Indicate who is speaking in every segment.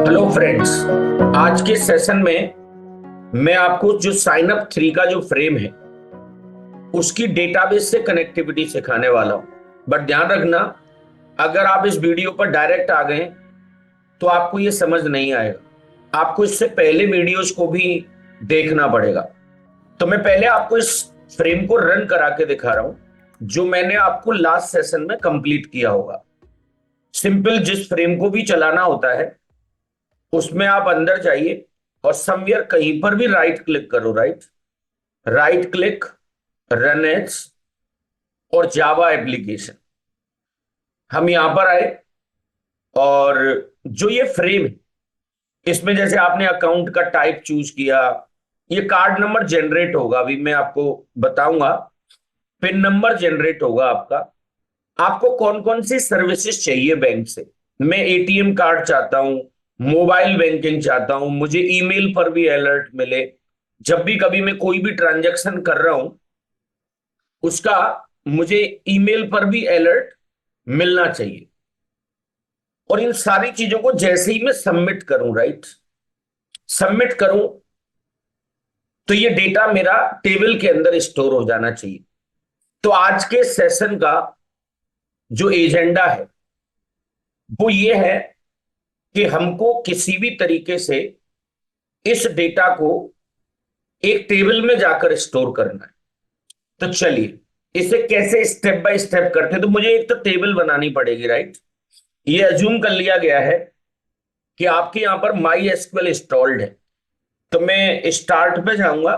Speaker 1: Hello friends. आज के session में मैं आपको जो साइन अप 3 का जो फ्रेम है उसकी डेटाबेस से कनेक्टिविटी सिखाने वाला हूं। बट ध्यान रखना, अगर आप इस वीडियो पर डायरेक्ट आ गए तो आपको ये समझ नहीं आएगा, आपको इससे पहले वीडियोस को भी देखना पड़ेगा। तो मैं पहले आपको इस फ्रेम को रन करा के दिखा रहा हूं जो मैंने आपको लास्ट सेशन में कंप्लीट किया होगा। सिंपल, जिस फ्रेम को भी चलाना होता है उसमें आप अंदर जाइए और समवेयर कहीं पर भी राइट क्लिक करो। Right right click, run as और जावा एप्लीकेशन। हम यहां पर आए और जो ये फ्रेम है इसमें जैसे आपने अकाउंट का टाइप चूज किया, ये कार्ड नंबर जनरेट होगा, अभी मैं आपको बताऊंगा। पिन नंबर जनरेट होगा आपका। आपको कौन कौन सी सर्विसेज चाहिए बैंक से। मैं एटीएम कार्ड चाहता हूं, मोबाइल बैंकिंग चाहता हूं, मुझे ईमेल पर भी अलर्ट मिले। जब भी कभी मैं कोई भी ट्रांजैक्शन कर रहा हूं उसका मुझे ईमेल पर भी अलर्ट मिलना चाहिए। और इन सारी चीजों को जैसे ही मैं सबमिट करूं, राइट, सबमिट करूं तो ये डेटा मेरा टेबल के अंदर स्टोर हो जाना चाहिए। तो आज के सेशन का जो एजेंडा है वो ये है कि हमको किसी भी तरीके से इस डेटा को एक टेबल में जाकर स्टोर करना है। तो चलिए इसे कैसे स्टेप बाय स्टेप करते हैं। तो मुझे एक तो टेबल बनानी पड़ेगी, राइट। ये अज्यूम कर लिया गया है कि आपके यहां पर माई एसक्यूएल इंस्टॉल्ड है। तो मैं स्टार्ट पे जाऊंगा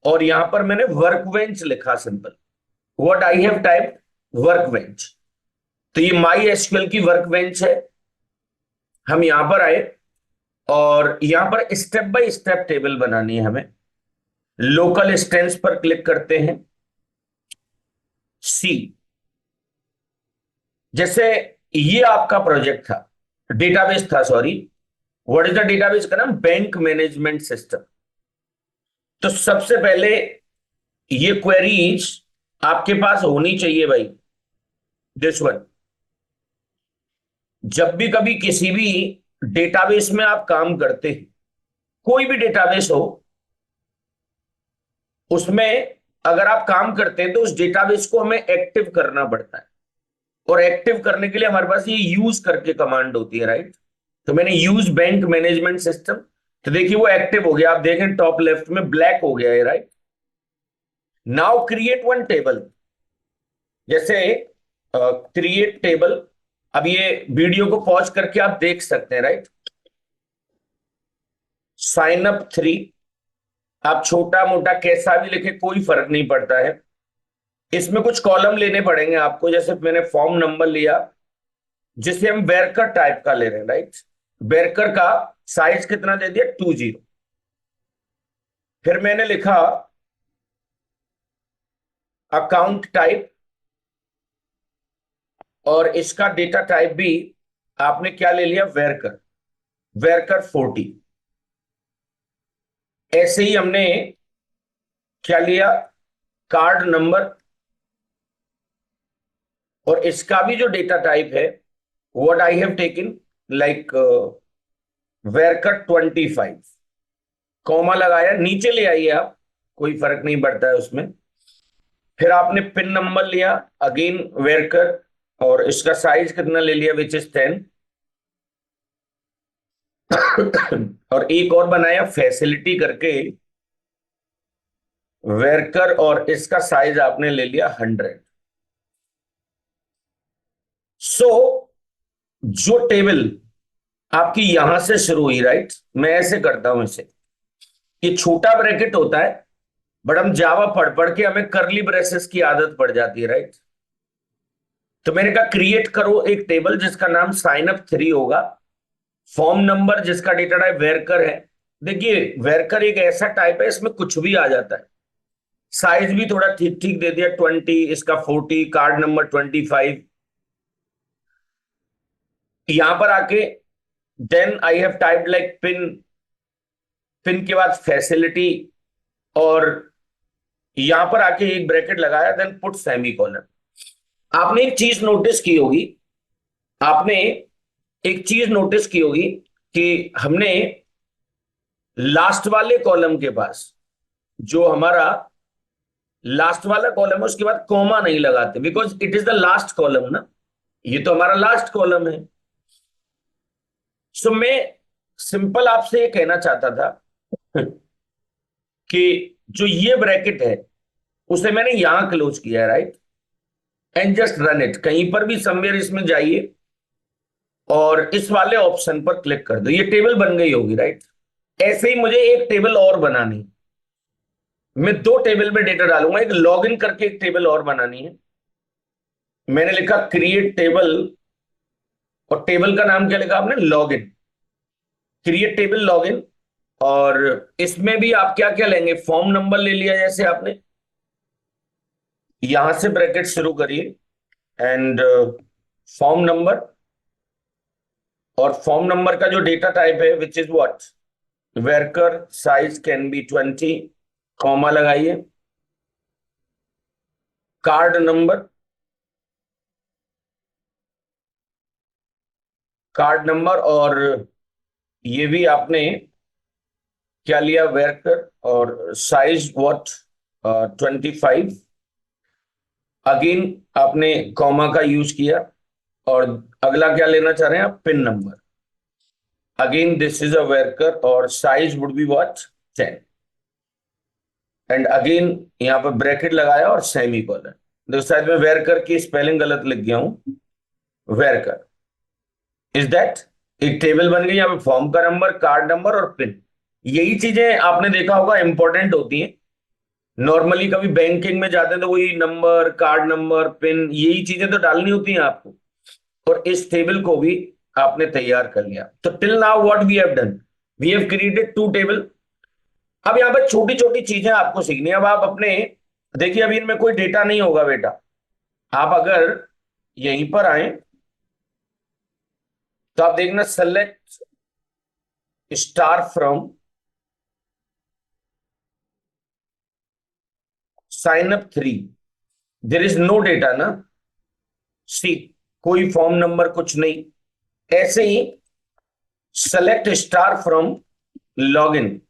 Speaker 1: और यहां पर मैंने वर्कबेंच लिखा, simple what I have type, workbench. तो ये माई एसक्यूएल की वर्कबेंच है। हम यहां पर आए और यहां पर स्टेप बाय स्टेप टेबल बनानी है हमें। लोकल स्टेंस पर क्लिक करते हैं। सी, जैसे ये आपका प्रोजेक्ट था, डेटाबेस था, sorry. What is the database का नाम, बैंक मैनेजमेंट सिस्टम। तो सबसे पहले ये क्वेरीज आपके पास होनी चाहिए भाई, दिस वन। जब भी कभी किसी भी डेटाबेस में आप काम करते हैं, कोई भी डेटाबेस हो, उसमें अगर आप काम करते हैं तो उस डेटाबेस को हमें एक्टिव करना पड़ता है। और एक्टिव करने के लिए हमारे पास ये यूज करके कमांड होती है, राइट। तो मैंने यूज बैंक मैनेजमेंट सिस्टम, तो देखिए वो एक्टिव हो गया। आप देखें टॉप लेफ्ट में ब्लैक हो गया है, right. Now create one table. जैसे क्रिएट टेबल, अब ये वीडियो को पॉज करके आप देख सकते हैं, राइट। साइन अप 3, आप छोटा मोटा कैसा भी लिखे कोई फर्क नहीं पड़ता है। इसमें कुछ कॉलम लेने पड़ेंगे आपको। जैसे मैंने फॉर्म नंबर लिया जिसे हम बेरकर टाइप का ले रहे हैं, राइट। बेरकर का साइज कितना दे दिया, 20। फिर मैंने लिखा अकाउंट टाइप और इसका डेटा टाइप भी आपने क्या ले लिया, वेरकर, वेरकर 40। ऐसे ही हमने क्या लिया, कार्ड नंबर, और इसका भी जो डेटा टाइप है what I have taken like varchar 25। Comma लगाया, नीचे ले आइए आप, कोई फर्क नहीं पड़ता है उसमें। फिर आपने पिन नंबर लिया, अगेन वेरकर, और इसका साइज कितना ले लिया, विच इज 10। और एक और बनाया फैसिलिटी करके, वेरकर, और इसका साइज आपने ले लिया 100। सो जो टेबल आपकी यहां से शुरू हुई, राइट, मैं ऐसे करता हूं इसे। ये छोटा ब्रैकेट होता है बट हम जावा पढ़ पढ़ के हमें करली ब्रेसेस की आदत पड़ जाती है, राइट। तो मैंने कहा क्रिएट करो एक टेबल जिसका नाम साइन अप 3 होगा। फॉर्म नंबर जिसका डेटा टाइप वेरकर है। देखिए वेरकर एक ऐसा टाइप है इसमें कुछ भी आ जाता है। साइज भी थोड़ा ठीक ठीक दे दिया, 20, इसका 40, कार्ड नंबर 25। यहां पर आके then I have typed like pin, pin के बाद फैसिलिटी, और यहां पर आके एक ब्रैकेट लगाया, देन पुट सेमीकोलन। आपने एक चीज नोटिस की होगी, आपने एक चीज नोटिस की होगी कि हमने लास्ट वाले कॉलम के पास, जो हमारा लास्ट वाला कॉलम है, उसके बाद कॉमा नहीं लगाते, because it is the last column ना, ये तो हमारा लास्ट कॉलम है। सो मैं सिंपल आपसे ये कहना चाहता था कि जो ये ब्रैकेट है उसे मैंने यहां क्लोज किया है, right, and just run it. कहीं पर भी समवेयर इसमें जाइए और इस वाले ऑप्शन पर क्लिक कर दो, ये टेबल बन गई होगी, राइट। ऐसे ही मुझे एक टेबल और बनानी, मैं दो टेबल में डेटा डालूंगा, एक लॉगिन करके एक टेबल और बनानी है। मैंने लिखा क्रिएट टेबल, और टेबल का नाम क्या लिखा आपने, लॉगिन, क्रिएट टेबल लॉगिन। और इसमें भी आप क्या क्या लेंगे, फॉर्म नंबर ले लिया जैसे आपने, यहां से ब्रैकेट शुरू करिए एंड फॉर्म नंबर, और फॉर्म नंबर का जो डेटा टाइप है which is what, varchar size can be 20, comma लगाइए, कार्ड नंबर, कार्ड नंबर, और ये भी आपने क्या लिया, वर्कर, और साइज व्हाट 25, अगेन आपने कॉमा का यूज किया। और अगला क्या लेना चाह रहे हैं आप, pin number, again this is a varchar और size would be what 10, and again यहां पर ब्रैकेट लगाया और सेमी कॉलन। देखो शायद मैं वर्कर की स्पेलिंग गलत लिख गया हूं, वर्कर इज दैट, एक टेबल बन गई यहां पे, फॉर्म का नंबर, कार्ड नंबर और पिन। यही चीजें आपने देखा होगा इंपॉर्टेंट होती हैं। नॉर्मली कभी बैंकिंग में जाते हैं तो वही नंबर, कार्ड नंबर, पिन, यही चीजें तो डालनी होती हैं आपको। और इस टेबल को भी आपने तैयार कर लिया। तो till now what we have done, we have created two table. अब यहां पर छोटी छोटी चीजें आपको सीखनी है। अब आप अपने, देखिए अभी इनमें कोई डेटा नहीं होगा बेटा, आप अगर यहीं पर आए तो आप देखना select star from sign up 3, there is no data ना, सी, कोई फॉर्म नंबर कुछ नहीं। ऐसे ही सेलेक्ट स्टार फ्रॉम लॉगिन,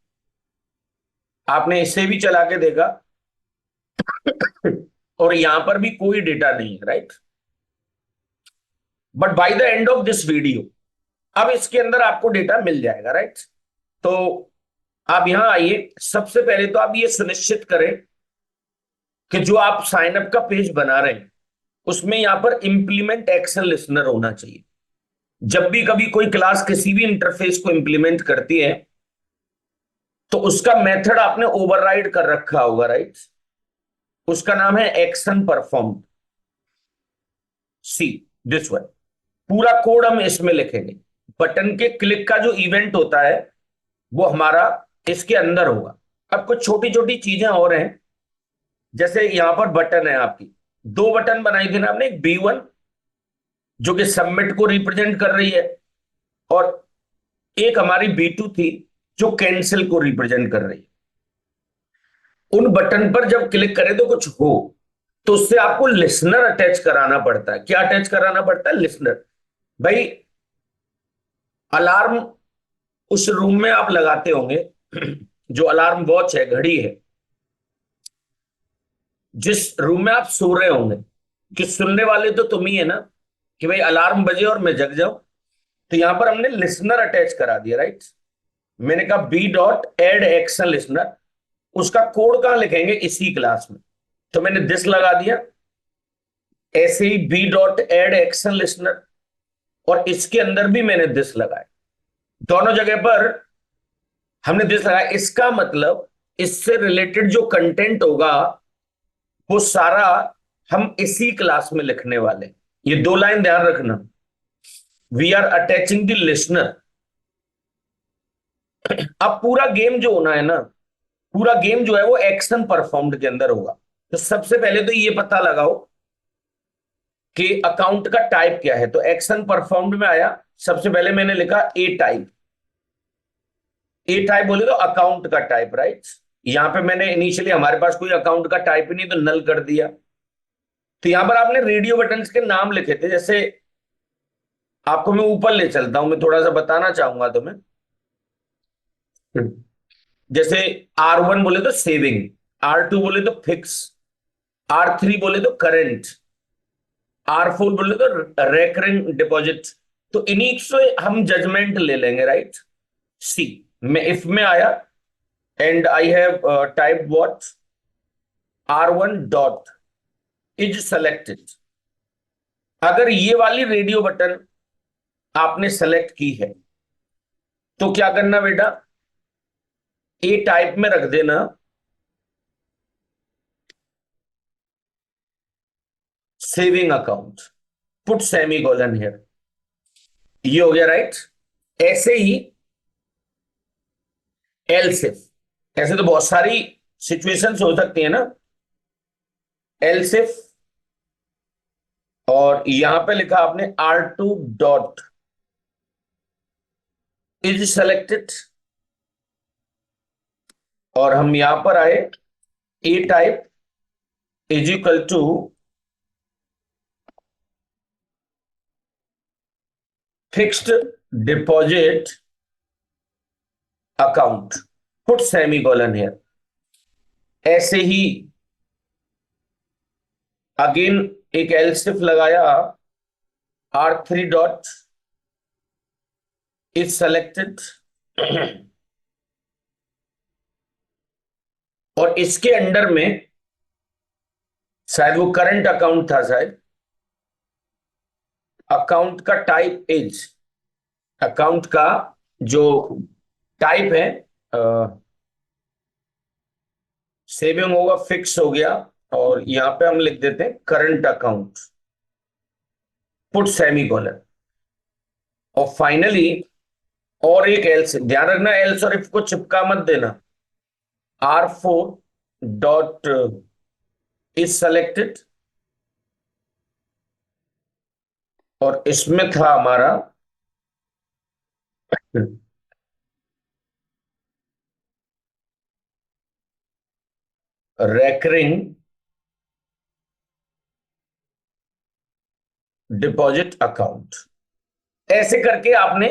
Speaker 1: आपने इसे भी चला के देखा और यहां पर भी कोई डेटा नहीं है, right. But by the end of this video अब इसके अंदर आपको डेटा मिल जाएगा, राइट। तो आप यहां आइए, सबसे पहले तो आप ये सुनिश्चित करें कि जो आप साइन अप का पेज बना रहे हैं उसमें यहां पर इंप्लीमेंट एक्शन लिसनर होना चाहिए। जब भी कभी कोई क्लास किसी भी इंटरफेस को इंप्लीमेंट करती है तो उसका मेथड आपने ओवरराइड कर रखा होगा, राइट। उसका नाम है action perform, see this one. पूरा कोड हम इसमें लिखेंगे। बटन के क्लिक का जो इवेंट होता है वो हमारा इसके अंदर होगा। अब कुछ छोटी छोटी चीजें और हैं, जैसे यहां पर बटन है आपकी, दो बटन बनाई थी ना आपने, एक B1 जो कि सबमिट को रिप्रेजेंट कर रही है, और एक हमारी B2 थी जो कैंसिल को रिप्रेजेंट कर रही है। उन बटन पर जब क्लिक करें तो कुछ हो तो उससे आपको लिसनर अटैच कराना पड़ता है। क्या अटैच कराना पड़ता है, लिसनर। भाई अलार्म उस रूम में आप लगाते होंगे जो अलार्म वॉच है, घड़ी है, जिस रूम में आप सो रहे होंगे, कि सुनने वाले तो तुम ही है ना, कि भाई अलार्म बजे और मैं जग जाऊं। तो यहां पर हमने लिसनर अटैच करा दिया, राइट। मैंने कहा B.add-एक्शन-लिसनर, उसका कोड कहां लिखेंगे, इसी क्लास में। तो मैंने दिस लगा दिया, ऐसे ही B.add-एक्शन-लिसनर, और इसके अंदर भी मैंने दिस लगाया। दोनों जगह पर हमने दिस लगाया। इसका मतलब इससे रिलेटेड जो कंटेंट होगा वो सारा हम इसी क्लास में लिखने वाले। ये दो लाइन ध्यान रखना, we are attaching the listener. अब पूरा गेम जो होना है ना, पूरा गेम जो है वो एक्शन परफॉर्म्ड के अंदर होगा। तो सबसे पहले तो ये पता लगाओ कि अकाउंट का टाइप क्या है। तो एक्शन परफॉर्म्ड में आया, सबसे पहले मैंने लिखा ए टाइप। ए टाइप बोले तो अकाउंट का टाइप, राइट। यहां पे मैंने इनिशियली, हमारे पास कोई अकाउंट का टाइप ही नहीं तो नल कर दिया। तो यहां पर आपने रेडियो बटन के नाम लिखे थे, जैसे आपको मैं ऊपर ले चलता हूं, मैं थोड़ा सा बताना चाहूंगा तुम्हें। जैसे R1 बोले तो सेविंग, R2 बोले तो फिक्स, R3 बोले तो करंट, R4 बोले तो रेकरिंग डिपॉजिट। तो इन्हीं से हम जजमेंट ले लेंगे, राइट। सी, मैं इफ में आया and I have type what, R1 dot is selected. अगर ये वाली रेडियो बटन आपने सेलेक्ट की है तो क्या करना बेटा, ए टाइप में रख देना saving account, put semicolon here. ये हो गया, राइट। ऐसे ही एल्स इफ, ऐसे तो बहुत सारी सिचुएशंस हो सकती है ना। एल्स इफ, और यहां पे लिखा आपने R2 डॉट इज सेलेक्टेड, और हम यहां पर आए a type is equal to fixed deposit account, put semicolon here. ऐसे ही अगेन एक एल्स इफ लगाया, R3 डॉट इज सेलेक्टेड, और इसके अंडर में शायद वो करंट अकाउंट था, शायद अकाउंट का टाइप इज, अकाउंट का जो टाइप है सेविंग होगा, फिक्स हो गया, और यहां पे हम लिख देते हैं current account, put semi colon. और फाइनली और एक एल्स, ध्यान रखना एल्स और इफ को चिपका मत देना। R4 डॉट इज सेलेक्टेड, और इसमें था हमारा रेकरिंग डिपॉजिट अकाउंट। ऐसे करके आपने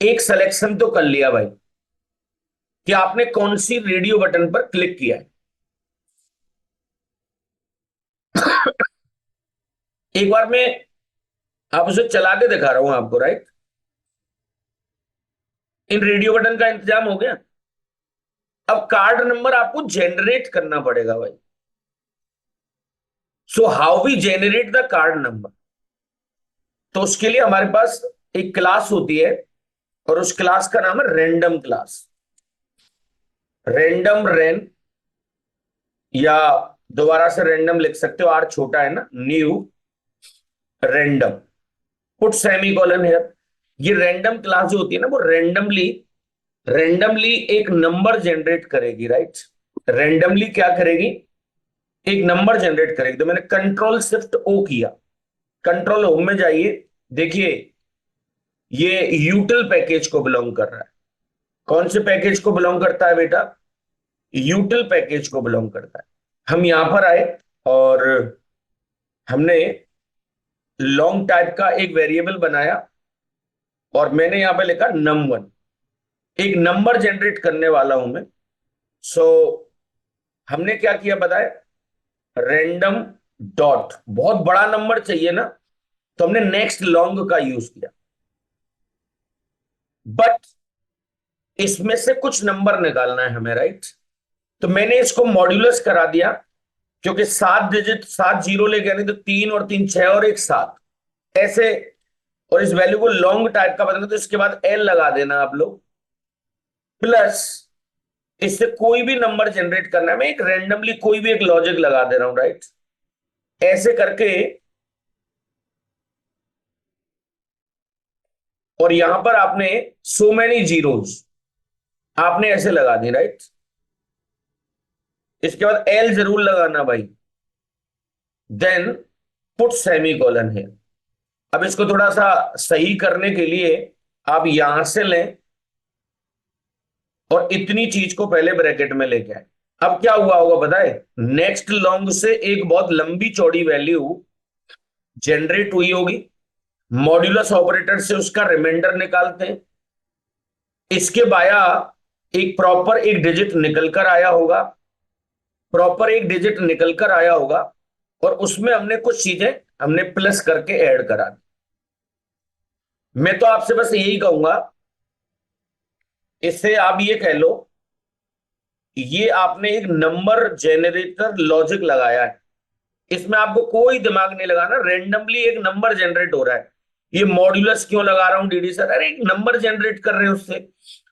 Speaker 1: एक सिलेक्शन तो कर लिया भाई कि आपने कौन सी रेडियो बटन पर क्लिक किया है। एक बार मैं आप उसे चला के दिखा रहा हूं आपको, राइट। इन रेडियो बटन का इंतजाम हो गया। अब कार्ड नंबर आपको जनरेट करना पड़ेगा भाई। So how we generate the card number, तो उसके लिए हमारे पास एक क्लास होती है, और उस क्लास का नाम है रैंडम क्लास, रैंडम रैन, या दोबारा से रैंडम लिख सकते हो, आर छोटा है ना, new random, put semicolon here. ये रैंडम क्लास जो होती है ना, वो रैंडमली रैंडमली एक नंबर जनरेट करेगी, राइट। रैंडमली क्या करेगी, एक नंबर जनरेट करेगी। तो मैंने कंट्रोल शिफ्ट ओ किया, कंट्रोल होम में जाइए, देखिए ये यूटिल पैकेज को बिलोंग कर रहा है। कौन से पैकेज को बिलोंग करता है बेटा, यूटिल पैकेज को बिलोंग करता है। हम यहां पर आए और हमने लॉन्ग टाइप का एक वेरिएबल बनाया, और मैंने यहां पे लिखा num1, एक नंबर जनरेट करने वाला हूं मैं। सो हमने क्या किया बताए, रैंडम डॉट, बहुत बड़ा नंबर चाहिए ना, तो हमने नेक्स्ट लॉन्ग का यूज किया, बट इसमें से कुछ नंबर निकालना है हमें, राइट। तो मैंने इसको मॉड्यूलस करा दिया, क्योंकि 7 डिजिट, 7 जीरो लेके आने, तो 3 और 3 6 और एक 7 ऐसे, और इस वैल्यू को लॉन्ग टाइप का बताना, तो इसके बाद एल लगा देना आप लोग, प्लस इससे कोई भी नंबर जनरेट करना है, मैं एक रैंडमली कोई भी एक लॉजिक लगा दे रहा हूं, राइट। ऐसे करके, और यहां पर आपने सो मैनी जीरोस आपने ऐसे लगा दी, राइट। इसके बाद एल जरूर लगाना भाई, देन पुट सेमी कॉलन है। अब इसको थोड़ा सा सही करने के लिए आप यहां से लें और इतनी चीज को पहले ब्रैकेट में लेके आए। अब क्या हुआ होगा बताए, नेक्स्ट लॉन्ग से एक बहुत लंबी चौड़ी वैल्यू जनरेट हुई होगी, मॉड्यूलस ऑपरेटर से उसका रिमाइंडर निकालते हैं। इसके बाया एक प्रॉपर एक डिजिट निकल कर आया होगा, प्रॉपर एक डिजिट निकल कर आया होगा, और उसमें हमने कुछ चीजें हमने प्लस करके ऐड करा दी। मैं तो आपसे बस यही कहूंगा, इससे आप ये कह लो, ये आपने एक नंबर जेनरेटर लॉजिक लगाया है। इसमें आपको कोई दिमाग नहीं लगाना, रेंडमली एक नंबर जनरेट हो रहा है। ये मॉड्यूलस क्यों लगा रहा हूं डीडी सर? अरे एक नंबर जनरेट कर रहे हैं उससे।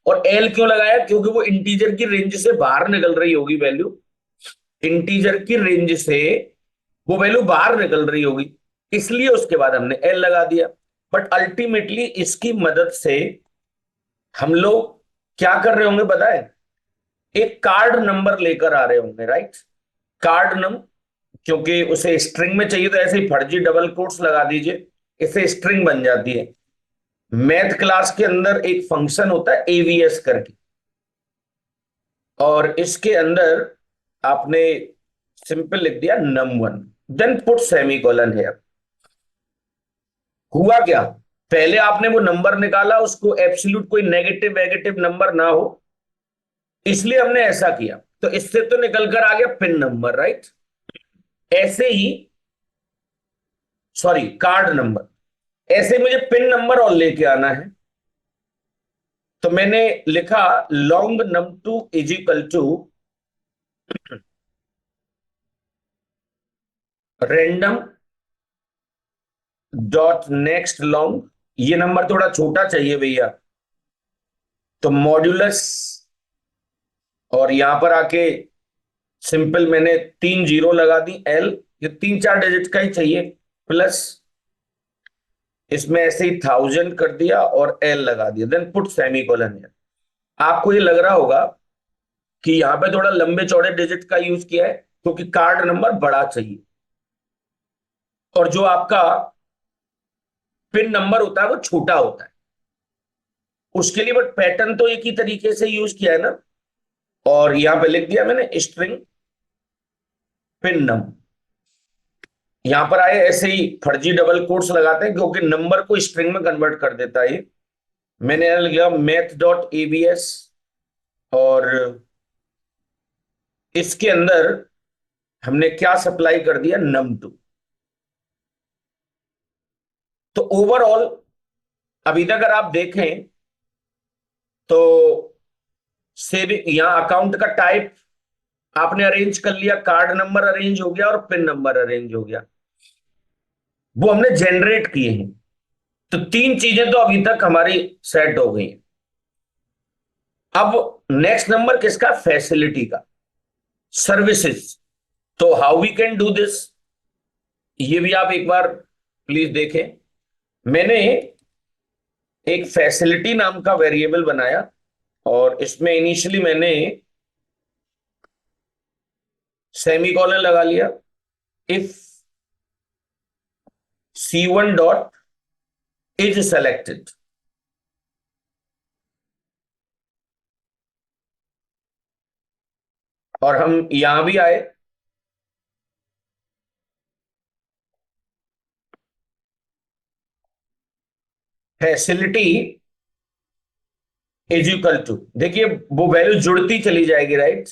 Speaker 1: और एल क्यों लगाया? क्योंकि वो इंटीजर की रेंज से बाहर निकल रही होगी वैल्यू, इंटीजर की रेंज से वो वैल्यू बाहर निकल रही होगी, इसलिए उसके बाद हमने एल लगा दिया। बट अल्टीमेटली इसकी मदद से हम लोग क्या कर रहे होंगे पता है? एक कार्ड नंबर लेकर आ रहे होंगे, राइट? कार्ड नंबर, क्योंकि उसे स्ट्रिंग में चाहिए तो ऐसे ही फर्जी डबल कोट्स लगा दीजिए, इससे स्ट्रिंग बन जाती है। मैथ क्लास के अंदर एक फंक्शन होता है एवीएस करके, और इसके अंदर आपने सिंपल लिख दिया num1, then put semicolon here. हुआ क्या? पहले आपने वो नंबर निकाला, उसको एब्सोल्यूट कोई नेगेटिव वेगेटिव नंबर ना हो, इसलिए हमने ऐसा किया। तो इससे तो निकल कर आ गया पिन नंबर, राइट? ऐसे ही, सॉरी, कार्ड नंबर। ऐसे मुझे पिन नंबर और लेके आना है, तो मैंने लिखा long num2 is equal to random dot next long. ये नंबर थोड़ा छोटा चाहिए भैया, तो मॉड्यूलस, और यहां पर आके सिंपल मैंने 3 जीरो लगा दी, एल, ये 3 4 डिजिट का ही चाहिए, प्लस इसमें ऐसे ही 1000 कर दिया और एल लगा दिया, देन पुट सेमीकोलन। आपको ये लग रहा होगा कि यहां पे थोड़ा लंबे चौड़े डिजिट का यूज किया है, क्योंकि कार्ड नंबर बड़ा चाहिए, और जो आपका पिन नंबर होता है वो छोटा होता है उसके लिए। बट पैटर्न तो एक ही तरीके से यूज किया है ना, और यहां पे लिख दिया मैंने स्ट्रिंग पिन नंबर। यहां पर आए ऐसे ही फर्जी डबल कोट्स लगाते हैं, क्योंकि नंबर को स्ट्रिंग में कन्वर्ट कर देता है। मैंने यहां लिखा मैथ डॉट एबीएस, और इसके अंदर हमने क्या सप्लाई कर दिया? num2। तो ओवरऑल अभी तक अगर आप देखें तो सेविंग, यहां अकाउंट का टाइप आपने अरेंज कर लिया, कार्ड नंबर अरेंज हो गया और पिन नंबर अरेंज हो गया, वो हमने जनरेट किए हैं। तो 3 चीजें तो अभी तक हमारी सेट हो गई हैं। अब नेक्स्ट नंबर किसका? फैसिलिटी का, सर्विसेज। तो how we can do this, ये भी आप एक बार प्लीज देखें। मैंने एक फैसिलिटी नाम का वेरिएबल बनाया, और इसमें इनिशियली मैंने सेमीकोलन लगा लिया, if C1 dot is selected. और हम यहां भी आए, फैसिलिटी इज इक्वल टू, देखिए वो वैल्यू जुड़ती चली जाएगी, right?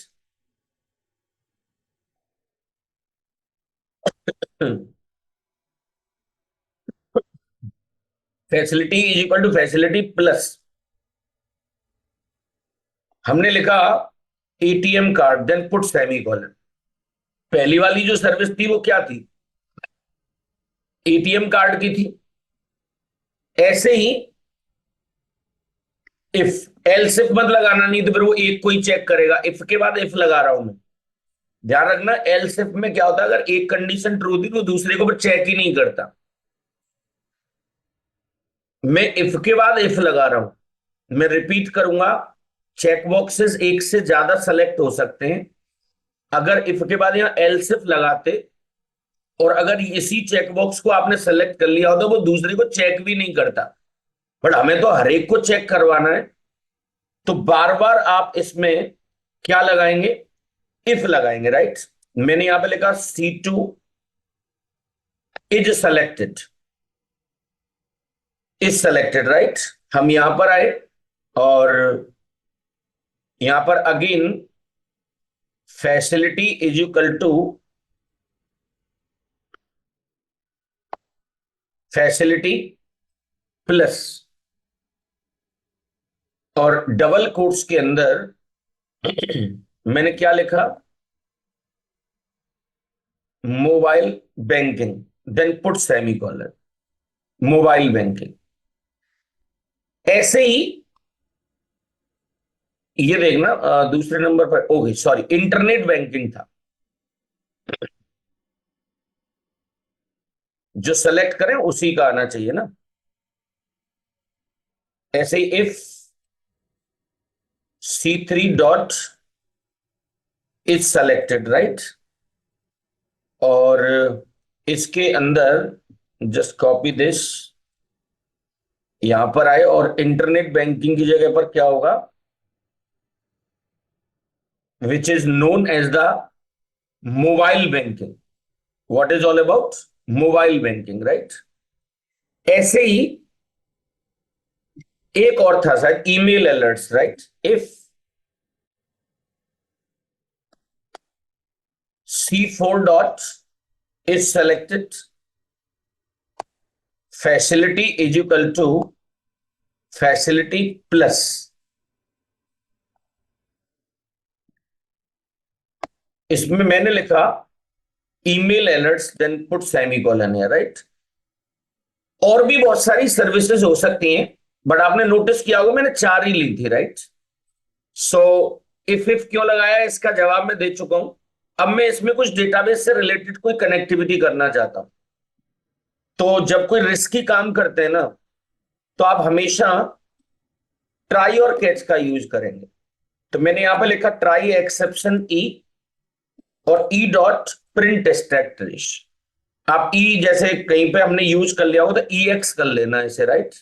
Speaker 1: Facility is equal to facility plus, हमने लिखा ATM card, then put semicolon. पहली वाली जो सर्विस थी वो क्या थी? एटीएम कार्ड की थी। ऐसे ही इफ, एल सिर्फ मत लगाना, नहीं तो फिर वो एक को ही चेक करेगा। इफ के बाद इफ लगा रहा हूं मैं, ध्यान रखना, एल सिर्फ में क्या होता है, अगर एक कंडीशन ट्रू थी तो दूसरे को फिर चेक ही नहीं करता। मैं इफ के बाद इफ लगा रहा हूं, मैं रिपीट करूंगा, चेक बॉक्सेस एक से ज्यादा सेलेक्ट हो सकते हैं। अगर इफ के बाद यहां एल सिर्फ लगाते, और अगर इसी चेकबॉक्स को आपने सेलेक्ट कर लिया होता, वो दूसरे को चेक भी नहीं करता। बट हमें तो हर एक को चेक करवाना है, तो बार बार आप इसमें क्या लगाएंगे? इफ लगाएंगे, राइट? मैंने यहां पे लिखा C2 is selected, is selected, right. हम यहां पर आए और यहां पर again facility is equal to facility plus, और डबल कोट्स के अंदर मैंने क्या लिखा, mobile banking, then put semicolon, mobile banking. ऐसे ही ये देखना दूसरे नंबर पर, ओके सॉरी, इंटरनेट बैंकिंग था जो सेलेक्ट करें उसी का आना चाहिए ना। ऐसे ही if C3 dot is selected, right, और इसके अंदर जस्ट कॉपी दिस, यहां पर आए और इंटरनेट बैंकिंग की जगह पर क्या होगा, which is known as the mobile banking. What is all about mobile banking, right. ऐसे ही एक और था शायद, email alerts, right. If C4 dot is selected, facility is equal to facility plus, इसमें मैंने लिखा email alerts then put semicolon है, राइट। और भी बहुत सारी सर्विसेज हो सकती हैं, बट आपने नोटिस किया होगा मैंने 4 ही ली थी, राइट। सो इफ क्यों लगाया इसका जवाब मैं दे चुका हूं। अब मैं इसमें कुछ डेटाबेस से रिलेटेड कोई कनेक्टिविटी करना चाहता हूं। तो जब कोई रिस्की काम करते हैं ना, तो आप हमेशा ट्राई और कैच का यूज करेंगे। तो मैंने यहां पर लिखा ट्राई एक्सेप्शन ई, और ई डॉट प्रिंट स्टैटिश। आप ई जैसे कहीं पे हमने यूज कर लिया हो तो ई एक्स कर लेना इसे, right.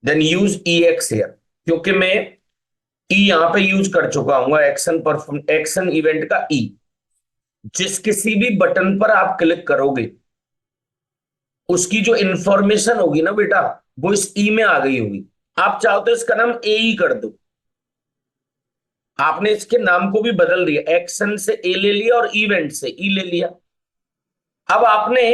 Speaker 1: Then use E X here, क्योंकि मैं ई यहां पे यूज कर चुका हूं एक्शन परफॉर्म, एक्शन इवेंट का ई। जिस किसी भी बटन पर आप क्लिक करोगे उसकी जो इंफॉर्मेशन होगी ना बेटा, वो इस ई में आ गई होगी। आप चाहो तो इसका नाम ए ई कर दो, आपने इसके नाम को भी बदल दिया, एक्शन से ए ले लिया और इवेंट से ई ले लिया। अब आपने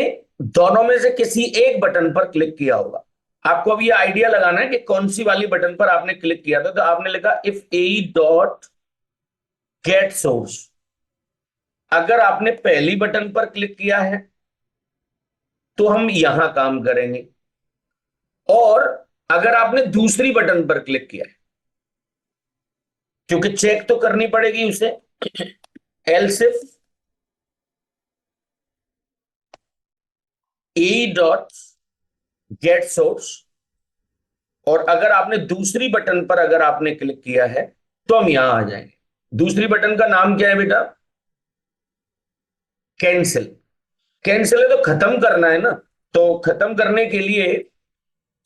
Speaker 1: दोनों में से किसी एक बटन पर क्लिक किया होगा, आपको अब ये आइडिया लगाना है कि कौन सी वाली बटन पर आपने क्लिक किया था। तो आपने लिखा if A dot gate source, अगर आपने पहली बटन पर क्लिक किया है तो हम यहां काम करेंगे, और अगर आपने दूसरी बटन पर क्लिक किया है, क्योंकि चेक तो करनी पड़ेगी उसे, else if A dot gate source, और अगर आपने दूसरी बटन पर अगर आपने क्लिक किया है तो हम यहां आ जाएंगे। दूसरी बटन का नाम क्या है बेटा, कैंसिल। कैंसिल है तो खत्म करना है ना। तो खत्म करने के लिए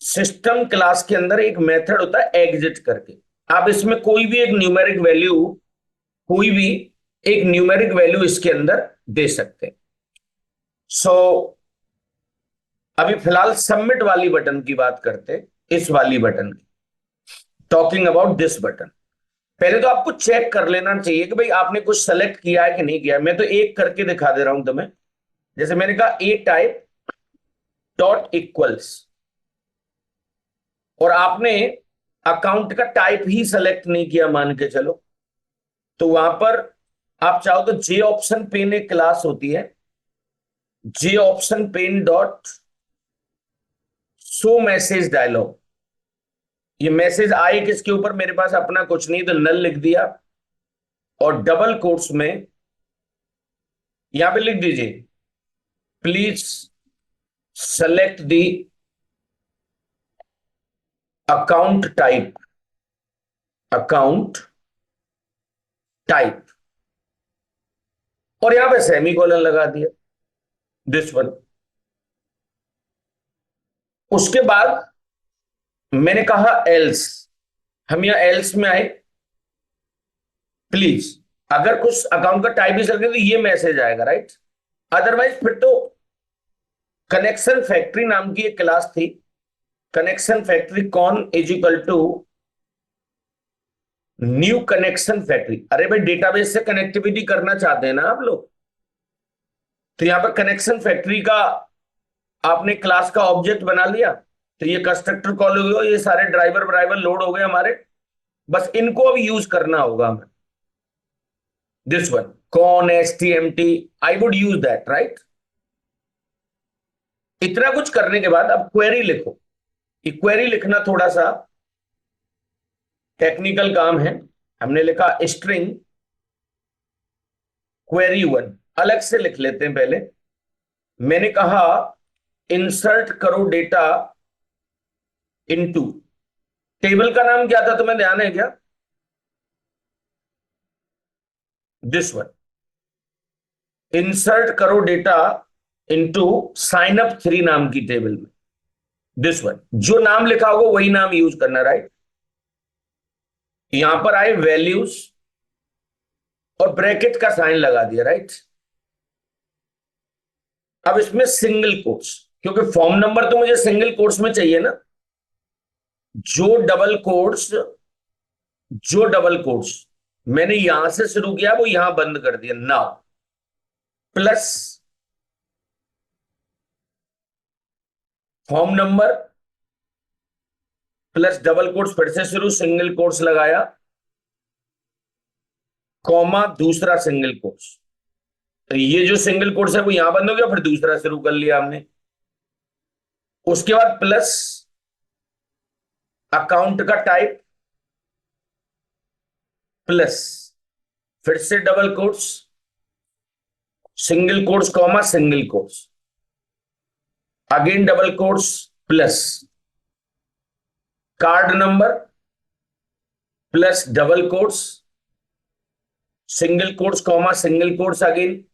Speaker 1: सिस्टम क्लास के अंदर एक मेथड होता है एग्जिट करके। आप इसमें कोई भी एक न्यूमेरिक वैल्यू, कोई भी एक न्यूमेरिक वैल्यू इसके अंदर दे सकते हैं। सो अभी फिलहाल सबमिट वाली बटन की बात करते हैं, इस वाली बटन की, टॉकिंग अबाउट दिस बटन। पहले तो आपको चेक कर लेना चाहिए कि भाई आपने कुछ सेलेक्ट किया है कि नहीं किया है। मैं तो एक करके दिखा दे रहा हूं तुम्हें। जैसे मैंने कहा ए टाइप डॉट इक्वल्स, और आपने अकाउंट का टाइप ही सेलेक्ट नहीं किया मान के चलो, तो वहां पर आप चाहो तो जे ऑप्शन पेन एक क्लास होती है, JOptionPane dot show message dialog. ये मैसेज आए किसके ऊपर, मेरे पास अपना कुछ नहीं तो नल लिख दिया, और डबल कोट्स में यहां पे लिख दीजिए please select the account type, account type, और यहां पे सेमीकोलन लगा दिया, दिस वन। उसके बाद मैंने कहा एल्स, हम यहां एल्स में आए, प्लीज अगर कुछ अकाउंट का टाइप ही सेलेक्ट तो ये मैसेज आएगा, राइट। अदरवाइज फिर तो कनेक्शन फैक्ट्री नाम की एक क्लास थी, कनेक्शन फैक्ट्री कौन is equal to new connection factory. अरे भाई डेटाबेस से कनेक्टिविटी करना चाहते हैं ना आप लोग, तो यहां पर कनेक्शन फैक्ट्री का आपने क्लास का ऑब्जेक्ट बना लिया, तो ये कंस्ट्रक्टर कॉल हो गया, ये सारे ड्राइवर ड्राइवर लोड हो गए हमारे, बस इनको अब यूज करना होगा हमें। This one con HTMT, I would use that right. इतना कुछ करने के बाद अब क्वेरी लिखो। ये क्वेरी लिखना थोड़ा सा टेक्निकल काम है। हमने लिखा स्ट्रिंग क्वेरी वन, अलग से लिख लेते हैं पहले। मैंने कहा इंसर्ट करो डेटा इनटू, टेबल का नाम क्या था तुम्हें ध्यान है क्या? दिस वन, इंसर्ट करो डेटा इनटू साइन अप 3 नाम की टेबल में। दिस वन, जो नाम लिखा होगा वही नाम यूज करना राइट। यहां पर आए वैल्यूज और ब्रैकेट का साइन लगा दिया राइट। अब इसमें सिंगल कोट्स, क्योंकि फॉर्म नंबर तो मुझे सिंगल कोट्स में चाहिए ना। जो डबल कोट्स, जो डबल कोट्स मैंने यहां से शुरू किया वो यहां बंद कर दिया। Now plus form number plus double quotes फिर से शुरू, सिंगल कोट्स लगाया, कॉमा दूसरा सिंगल कोट्स। तो ये जो सिंगल कोट्स है वो यहां बंद हो गया, फिर दूसरा शुरू कर लिया हमने। उसके बाद प्लस अकाउंट का टाइप, प्लस फिर से double quotes, single quotes comma single quotes, again double quotes, plus card number plus double quotes, single quotes comma single quotes, again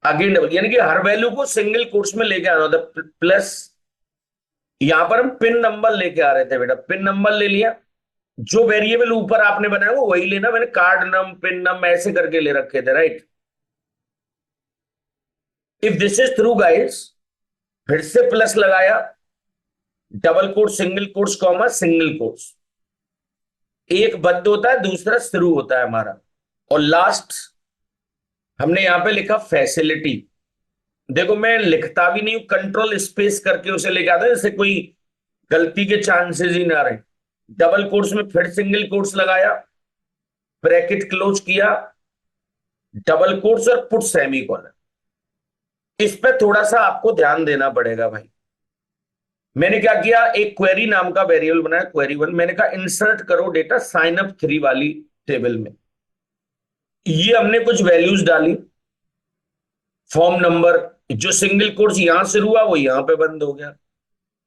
Speaker 1: again double, यानी कि हर वैल्यू को सिंगल कोट्स में लेके आना होता है। प्लस यहां पर हम पिन नंबर लेके आ रहे थे बेटा, पिन नंबर ले लिया। जो वेरिएबल ऊपर आपने बनाया वो वही लेना, मैंने कार्ड नम पिन नम ऐसे करके ले रखे थे right. If this is true guys, फिर से प्लस लगाया, double quote single quotes comma single quotes, एक बंद होता है दूसरा शुरू होता है हमारा। और लास्ट हमने यहां पे लिखा फैसिलिटी। देखो मैं लिखता भी नहीं हूं, कंट्रोल स्पेस करके उसे लेके आता, जैसे कोई गलती के चांसेस ही ना रहे। डबल कोट्स में फिर सिंगल कोट्स लगाया, ब्रैकेट क्लोज किया, डबल कोट्स और पुट सेमीकोलन। इस पे थोड़ा सा आपको ध्यान देना पड़ेगा भाई। मैंने क्या किया, एक क्वेरी नाम का वेरिएबल बनाया क्वेरी वन, मैंने कहा इंसर्ट करो डेटा साइन अप 3 वाली टेबल में। ये हमने कुछ वैल्यूज डाली, फॉर्म नंबर, जो सिंगल कोट्स यहां से हुआ वो यहां पे बंद हो गया।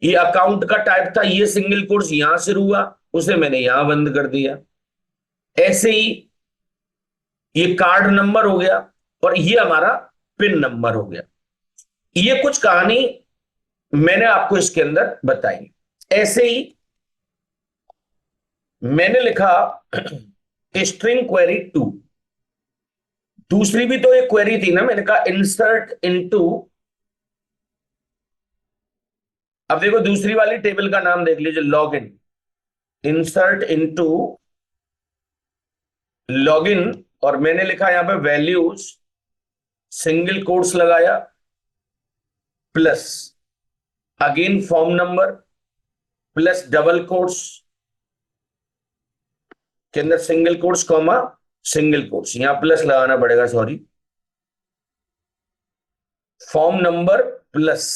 Speaker 1: ये अकाउंट का टाइप था, ये सिंगल कोट्स यहां से हुआ, उसे मैंने यहां बंद कर दिया। ऐसे ही ये कार्ड नंबर हो गया और ये हमारा पिन नंबर हो गया। ये कुछ कहानी मैंने आपको इसके अंदर बताई। ऐसे ही मैंने लिखा स्ट्रिंग क्वेरी टू, दूसरी भी तो एक क्वेरी थी ना, मैंने कहा इंसर्ट इनटू। अब देखो दूसरी वाली टेबल का नाम देख लीजिए, लॉगिन, इंसर्ट इनटू लॉगिन, और मैंने लिखा यहां पे वैल्यूज, सिंगल कोट्स लगाया, plus again form number plus double quotes के अंदर single quotes comma single quotes, यहां प्लस लगाना पड़ेगा sorry, form number plus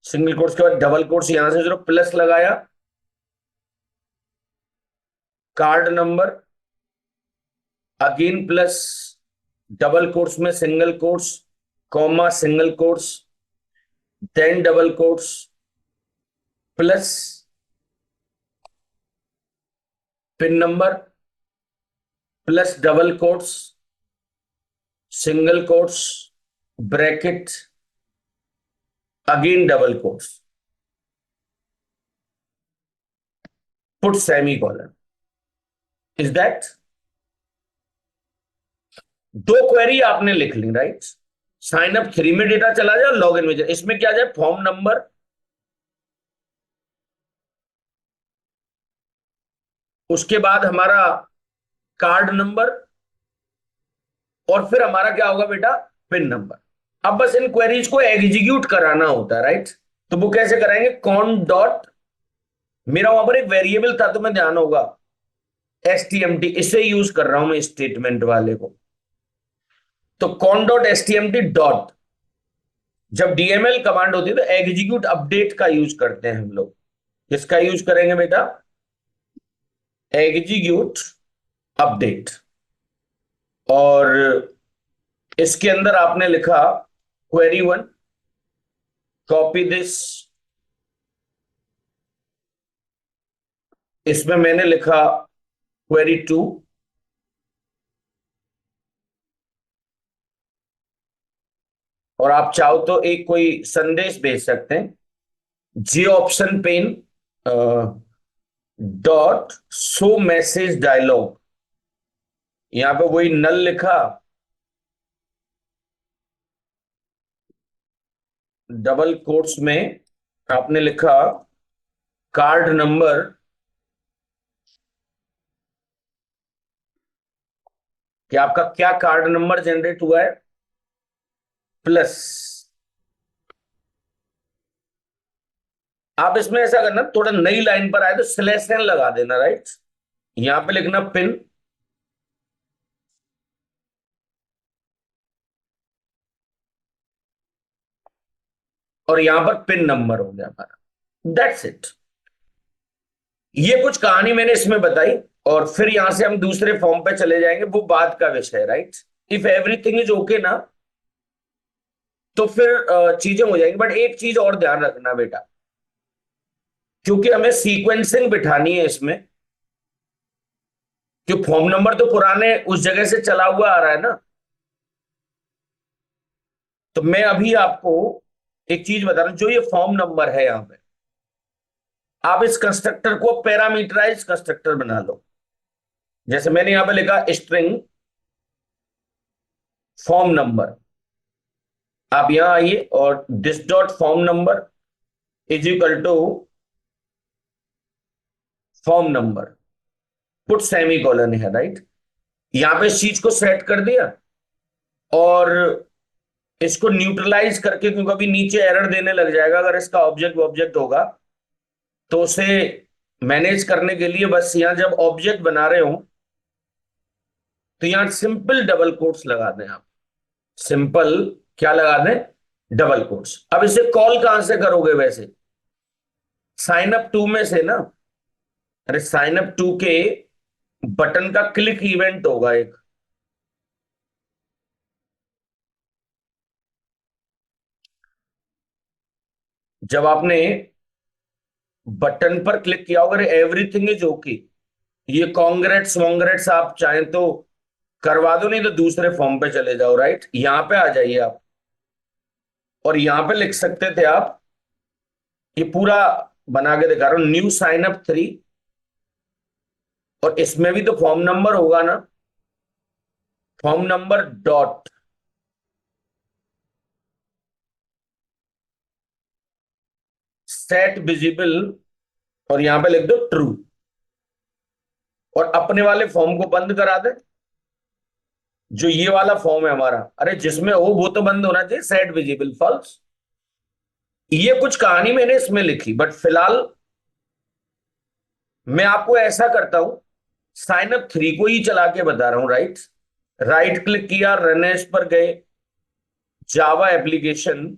Speaker 1: single quotes के बाद डबल कोट्स, यहां से जरूर प्लस लगाया, card number, again plus double quotes में single quotes comma single quotes, then double quotes, plus pin number plus double quotes single quotes bracket again double quotes, put semi colon. Is that, दो query आपने लिख ली right. Sign up 3 में data चला जाए, log in में जाए। इसमें क्या जाए, फॉर्म नंबर, उसके बाद हमारा कार्ड नंबर, और फिर हमारा क्या होगा बेटा, पिन नंबर। अब बस इन क्वेरीज को एग्जीक्यूट कराना होता है, राइट। तो वो कैसे कराएंगे, कॉन डॉट, मेरा वहां पर एक वेरिएबल था, तुम्हें ध्यान होगा, एसटीएमटी, इसे यूज कर रहा हूं मैं स्टेटमेंट वाले को। तो कॉन डॉट एसटीएमटी डॉट, जब डीएमएल कमांड होती है तो एग्जीक्यूट अपडेट का यूज करते हैं हम लोग। किसका यूज करेंगे बेटा, एग्जीक्यूट अपडेट। और इसके अंदर आपने लिखा क्वेरी 1, कॉपी दिस, इसमें मैंने लिखा क्वेरी 2, और आप चाहो तो एक कोई संदेश भेज सकते हैं, JOptionPane dot show message dialog. यहां पे वही नल लिखा, डबल कोट्स में आपने लिखा कार्ड नंबर, कि आपका क्या कार्ड नंबर जनरेट हुआ है, प्लस। आप इसमें ऐसा करना, थोड़ा नई लाइन पर आए तो स्लैश एन लगा देना, राइट। यहां पे लिखना पिन, और यहां पर पिन नंबर हो गया हमारा, दैट्स इट। ये कुछ कहानी मैंने इसमें बताई, और फिर यहां से हम दूसरे फॉर्म पे चले जाएंगे, वो बात का विषय है, right. If everything is okay ना, तो फिर चीजें हो जाएंगी। बट एक चीज और ध्यान रखना बेटा, क्योंकि हमें सीक्वेंसिंग बिठानी है इसमें, कि फॉर्म नंबर तो पुराने उस जगह से चला हुआ आ रहा है ना। तो मैं अभी आपको एक चीज बता रहा हूं, जो ये फॉर्म नंबर है यहां पे, आप इस कंस्ट्रक्टर को पैरामीटराइज कंस्ट्रक्टर बना लो। जैसे मैंने यहां पे लिखा स्ट्रिंग फॉर्म नंबर, आप यहां आइए और this dot form number is equal to form number, put semicolon है, राइट। यहां पे इस चीज को सेट कर दिया, और इसको न्यूट्रलाइज करके, क्योंकि अभी नीचे एरर देने लग जाएगा अगर इसका ऑब्जेक्ट ऑब्जेक्ट होगा, तो उसे मैनेज करने के लिए बस यहां जब ऑब्जेक्ट बना रहे हो तो यहां सिंपल डबल कोट्स लगा दें आप। सिंपल क्या लगा दें, डबल कोट्स। अब इसे कॉल कहां से करोगे वैसे, साइन अप टू में से ना। अरे साइन अप टू के बटन का क्लिक इवेंट होगा एक, जब आपने बटन पर क्लिक किया होगा, एवरीथिंग इज ओके, ये कांग्रेट्स वॉन्ग्रेट्स आप चाहें तो करवा दो, नहीं तो दूसरे फॉर्म पे चले जाओ, राइट। यहां पे आ जाइए आप, और यहां पे लिख सकते थे आप, ये पूरा बना के दिखा रहा हूं, न्यू साइन अप 3, और इसमें भी तो फॉर्म नंबर होगा ना, form number dot set visible, और यहां पे लिख दो ट्रू, और अपने वाले फॉर्म को बंद करा दे। जो ये वाला फॉर्म है हमारा, अरे जिसमें हो वो तो बंद होना चाहिए, सेट विजिबल फॉल्स। ये कुछ कहानी मैंने इसमें लिखी, बट फिलहाल मैं आपको ऐसा करता हूं, साइन अप 3 को ही चला के बता रहा हूं, राइट। राइट क्लिक किया, रन एज पर गए, जावा एप्लीकेशन,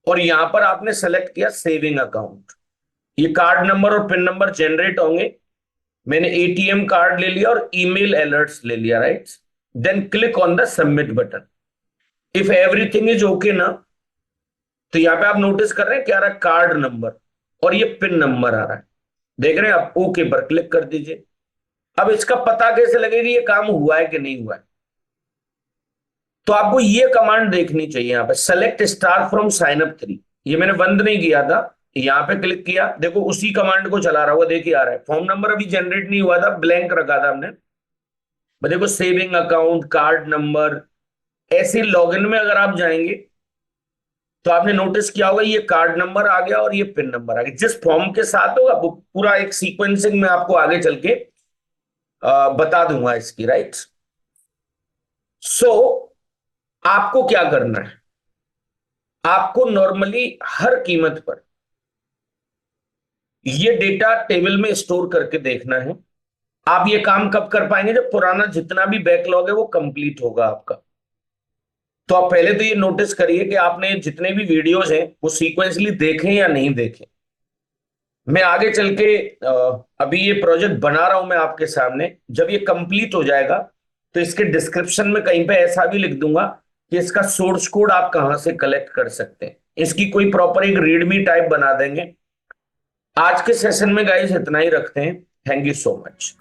Speaker 1: और यहां पर आपने सेलेक्ट किया सेविंग अकाउंट। ये कार्ड नंबर और पिन नंबर जनरेट होंगे। मैंने एटीएम कार्ड ले लिया और ईमेल अलर्ट्स ले लिया, right. Then click on the submit button. If everything is okay ना, तो यहां पे आप नोटिस कर रहे हैं क्या आ रहा है, कार्ड नंबर, और ये पिन नंबर आ रहा है, देख रहे हैं आप। ओके पर क्लिक कर दीजिए। अब इसका पता कैसे लगेगा ये काम हुआ है कि नहीं हुआ है, तो आपको ये कमांड देखनी चाहिए यहां पे, select star from sign up 3। ये मैंने बंद नहीं किया था, यहां पे क्लिक किया, देखो उसी कमांड को चला रहा हुआ, देखिए आ रहा है। फॉर्म नंबर अभी जनरेट नहीं हुआ था, ब्लैंक रखा था हमने, देखो सेविंग अकाउंट, कार्ड नंबर, ऐसे लॉगिन में अगर आप जाएंगे तो आपने नोटिस किया होगा ये कार्ड नंबर आ गया और ये पिन नंबर आ गया, जिस फॉर्म के साथ होगा वो पूरा एक सीक्वेंसिंग में आपको आगे चल के बता दूंगा इसकी, राइट। सो आपको क्या करना है, आपको नॉर्मली हर कीमत पर ये डेटा टेबल में स्टोर करके देखना है। आप ये काम कब कर पाएंगे, जब पुराना जितना भी बैकलॉग है वो कंप्लीट होगा आपका। तो आप पहले तो ये नोटिस करिए कि आपने जितने भी वीडियोस हैं वो सीक्वेंसली देखे या नहीं देखे। मैं आगे चल के अभी ये प्रोजेक्ट बना रहा हूं मैं आपके सामने, जब ये कंप्लीट हो जाएगा तो इसके डिस्क्रिप्शन में कहीं पे ऐसा भी लिख दूंगा कि इसका सोर्स कोड आप कहां से कलेक्ट कर सकते हैं, इसकी कोई प्रॉपर एक रीडमी टाइप बना देंगे। आज के सेशन में गाइस इतना ही रखते हैं। Thank you so much.